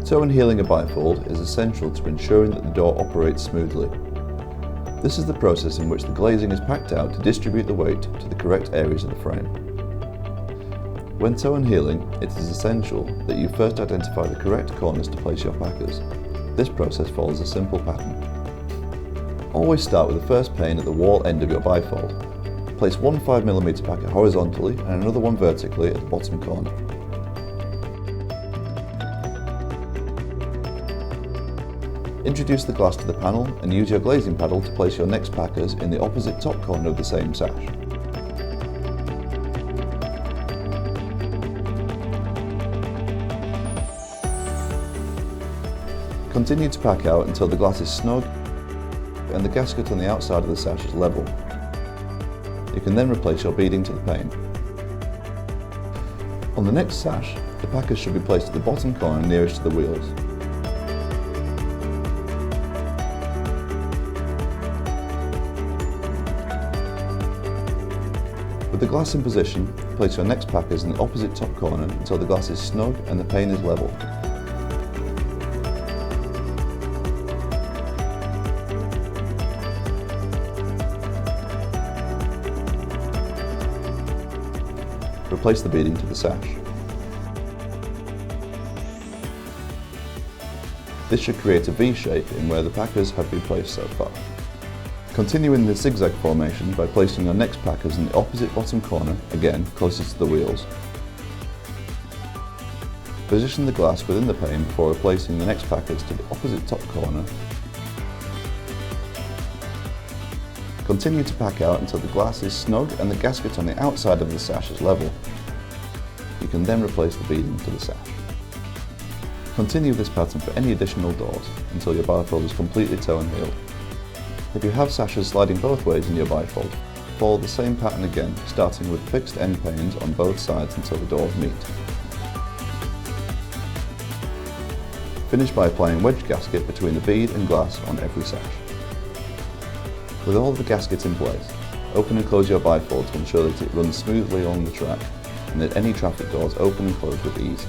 Toe and heeling a bifold is essential to ensuring that the door operates smoothly. This is the process in which the glazing is packed out to distribute the weight to the correct areas of the frame. When toe and heeling, it is essential that you first identify the correct corners to place your packers. This process follows a simple pattern. Always start with the first pane at the wall end of your bifold. Place one 5mm packer horizontally and another one vertically at the bottom corner. Introduce the glass to the panel and use your glazing paddle to place your next packers in the opposite top corner of the same sash. Continue to pack out until the glass is snug and the gasket on the outside of the sash is level. You can then replace your beading to the pane. On the next sash, the packers should be placed at the bottom corner nearest to the wheels. With the glass in position, place your next packers in the opposite top corner until the glass is snug and the pane is level. Replace the beading to the sash. This should create a V shape in where the packers have been placed so far. Continue in the zigzag formation by placing your next packers in the opposite bottom corner, again closest to the wheels. Position the glass within the pane before replacing the next packers to the opposite top corner. Continue to pack out until the glass is snug and the gasket on the outside of the sash is level. You can then replace the beading to the sash. Continue this pattern for any additional doors until your bifold is completely toe and heeled. If you have sashes sliding both ways in your bifold, follow the same pattern again, starting with fixed end panes on both sides until the doors meet. Finish by applying wedge gasket between the bead and glass on every sash. With all of the gaskets in place, open and close your bifold to ensure that it runs smoothly along the track and that any traffic doors open and close with ease.